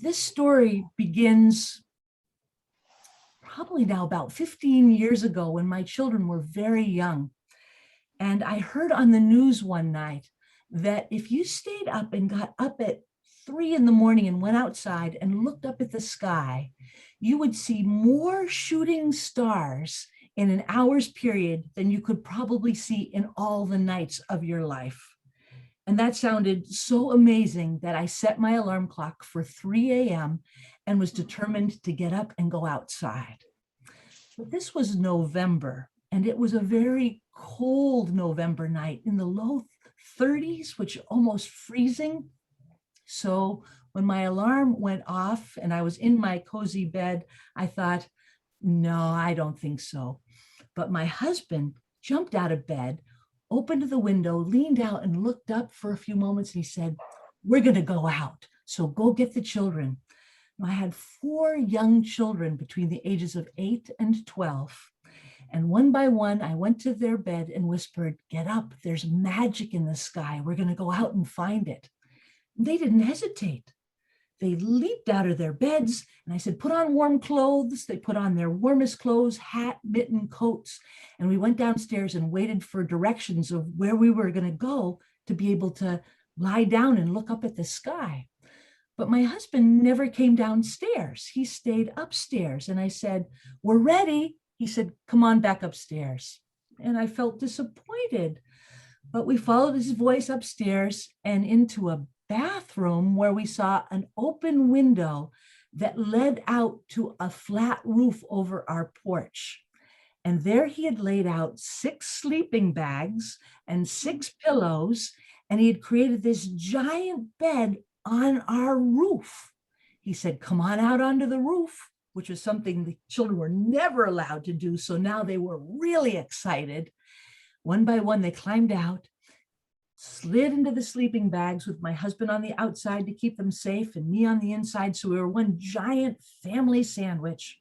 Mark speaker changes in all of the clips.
Speaker 1: This story begins probably now about 15 years ago when my children were very young. And I heard on the news one night that if you stayed up and got up at 3 in the morning and went outside and looked up at the sky, you would see more shooting stars in an hour's period than you could probably see in all the nights of your life. And that sounded so amazing that I set my alarm clock for 3 a.m. and was determined to get up and go outside. But this was November, and it was a very cold November night in the low 30s, which almost freezing. So when my alarm went off and I was in my cozy bed, I thought, no, I don't think so. But my husband jumped out of bed, opened the window, leaned out and looked up for a few moments, and he said, "We're going to go out. So go get the children." I had 4 young children between the ages of 8 and 12. And one by one, I went to their bed and whispered, "Get up, there's magic in the sky. We're going to go out and find it." They didn't hesitate. They leaped out of their beds, and I said, "Put on warm clothes." They put on their warmest clothes, hat, mitten, coats. And we went downstairs and waited for directions of where we were going to go to be able to lie down and look up at the sky. But my husband never came downstairs. He stayed upstairs. And I said, "We're ready." He said, "Come on back upstairs." And I felt disappointed. But we followed his voice upstairs and into a bathroom where we saw an open window that led out to a flat roof over our porch. And there he had laid out 6 sleeping bags and 6 pillows, and he had created this giant bed on our roof. He said, "Come on out onto the roof," which was something the children were never allowed to do. So now they were really excited. One by one, they climbed out, slid into the sleeping bags with my husband on the outside to keep them safe and me on the inside. So we were one giant family sandwich.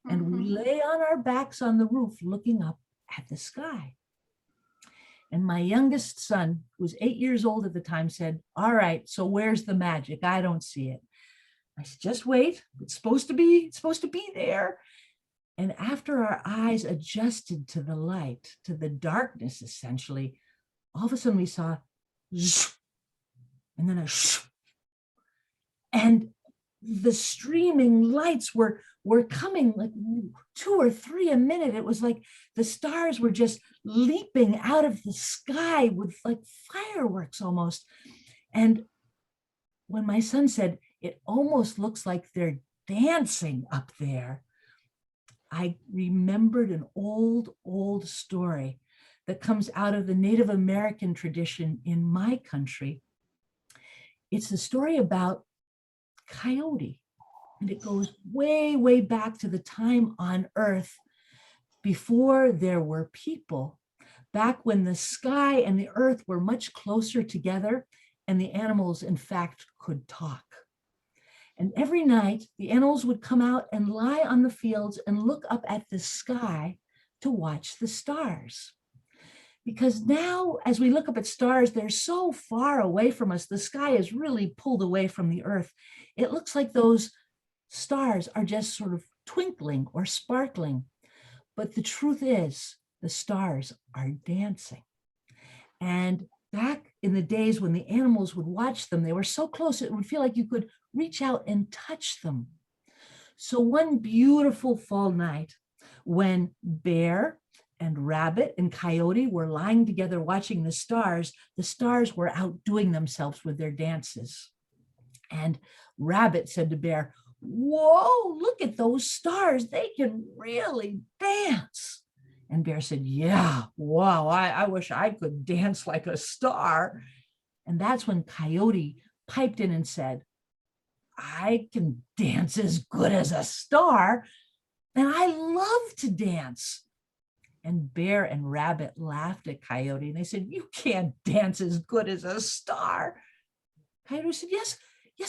Speaker 1: And we lay on our backs on the roof looking up at the sky. And my youngest son, who was 8 years old at the time, said, "All right, so where's the magic? I don't see it." I said, "Just wait. It's supposed to be there." And after our eyes adjusted to the light, to the darkness, essentially, all of a sudden we saw zzz, and then a shh, and the streaming lights were coming like 2 or 3 a minute. It was like the stars were just leaping out of the sky with like fireworks almost. And when my son said, "It almost looks like they're dancing up there," I remembered an old story that comes out of the Native American tradition in my country. It's a story about Coyote. And it goes way, way back to the time on Earth before there were people, back when the sky and the earth were much closer together and the animals, in fact, could talk. And every night, the animals would come out and lie on the fields and look up at the sky to watch the stars. Because now, as we look up at stars, they're so far away from us. The sky is really pulled away from the earth. It looks like those stars are just sort of twinkling or sparkling. But the truth is, the stars are dancing. And back in the days when the animals would watch them, they were so close, it would feel like you could reach out and touch them. So one beautiful fall night, when Bear and Rabbit and Coyote were lying together watching the stars were outdoing themselves with their dances. And Rabbit said to Bear, "Whoa, look at those stars. They can really dance." And Bear said, "Yeah, wow, I wish I could dance like a star." And that's when Coyote piped in and said, "I can dance as good as a star, and I love to dance." And Bear and Rabbit laughed at Coyote and they said, "You can't dance as good as a star." Coyote said, "Yes,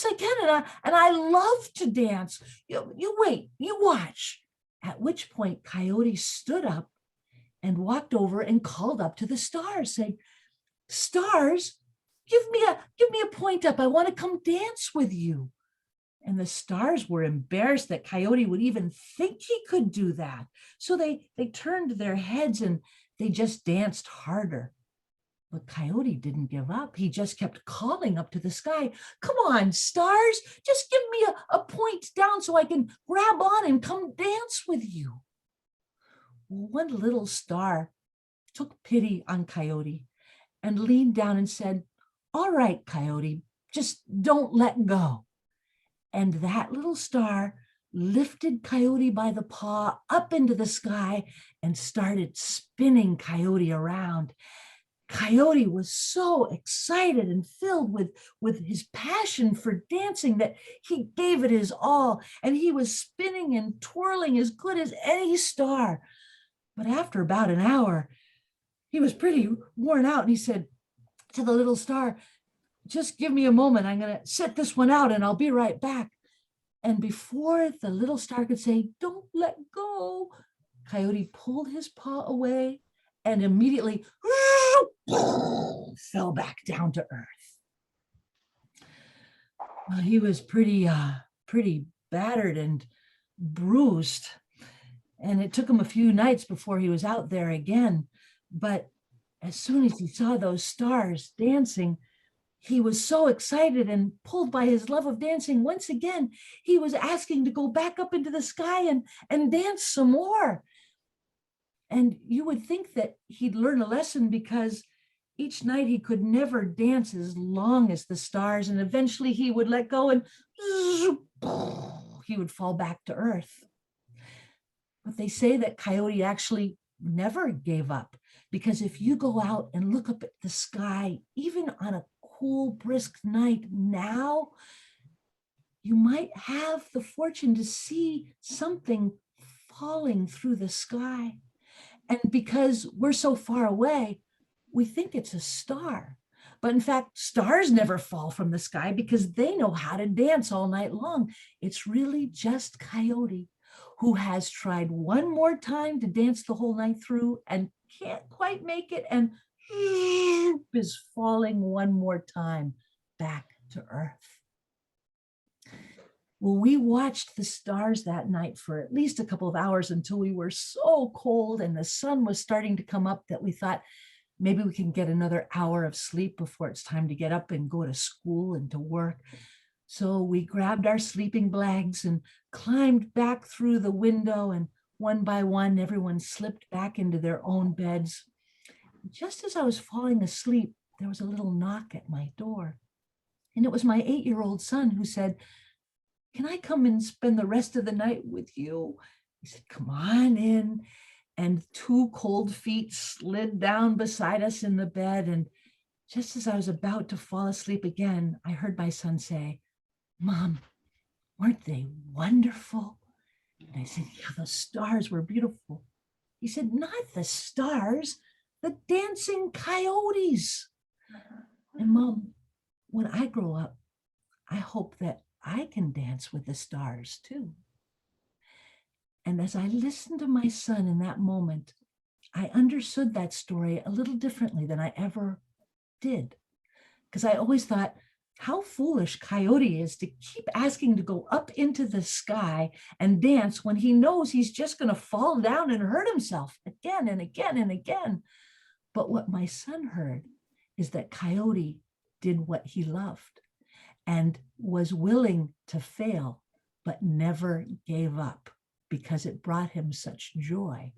Speaker 1: I can. And I love to dance. You wait, you watch." At which point Coyote stood up and walked over and called up to the stars, saying, "Stars, give me a point up. I want to come dance with you." And the stars were embarrassed that Coyote would even think he could do that. So they turned their heads and they just danced harder. But Coyote didn't give up. He just kept calling up to the sky, "Come on, stars, just give me a point down so I can grab on and come dance with you." Well, one little star took pity on Coyote and leaned down and said, "All right, Coyote, just don't let go." And that little star lifted Coyote by the paw up into the sky and started spinning Coyote around. Coyote was so excited and filled with his passion for dancing that he gave it his all, and he was spinning and twirling as good as any star. But after about an hour, he was pretty worn out, and he said to the little star, "Just give me a moment. I'm going to sit this one out and I'll be right back." And before the little star could say, "Don't let go," Coyote pulled his paw away and immediately fell back down to earth. Well, he was pretty battered and bruised, and it took him a few nights before he was out there again. But as soon as he saw those stars dancing, he was so excited, and pulled by his love of dancing once again, he was asking to go back up into the sky and dance some more. And you would think that he'd learn a lesson, because each night he could never dance as long as the stars, and eventually he would let go and he would fall back to earth. But they say that Coyote actually never gave up, because if you go out and look up at the sky, even on a cool, brisk night now, you might have the fortune to see something falling through the sky. And because we're so far away, we think it's a star. But in fact, stars never fall from the sky because they know how to dance all night long. It's really just Coyote, who has tried one more time to dance the whole night through and can't quite make it, and is falling one more time back to earth. Well, we watched the stars that night for at least a couple of hours until we were so cold and the sun was starting to come up that we thought maybe we can get another hour of sleep before it's time to get up and go to school and to work. So we grabbed our sleeping bags and climbed back through the window, and one by one, everyone slipped back into their own beds. Just as I was falling asleep, there was a little knock at my door. And it was my 8-year-old son, who said, "Can I come and spend the rest of the night with you?" He said, "Come on in." And 2 cold feet slid down beside us in the bed. And just as I was about to fall asleep again, I heard my son say, "Mom, weren't they wonderful?" And I said, "Yeah, the stars were beautiful." He said, "Not the stars, the dancing coyotes." And Mom, when I grow up, I hope that I can dance with the stars too. And as I listened to my son in that moment, I understood that story a little differently than I ever did. Because I always thought how foolish Coyote is to keep asking to go up into the sky and dance when he knows he's just going to fall down and hurt himself again and again and again. But what my son heard is that Coyote did what he loved and was willing to fail, but never gave up, because it brought him such joy.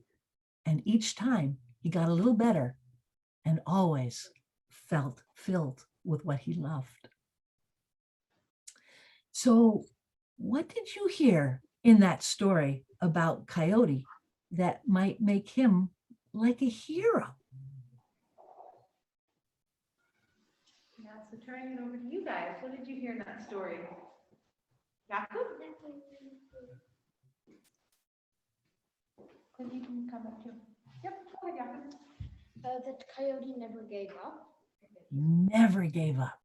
Speaker 1: And each time he got a little better and always felt filled with what he loved. So, what did you hear in that story about Coyote that might make him like a hero?
Speaker 2: Yeah, so turning it over to you guys, what did you hear in that story? Jakob? Then you can come up too. Yep, go ahead, Jakob.
Speaker 3: That Coyote never gave up.
Speaker 1: Never gave up.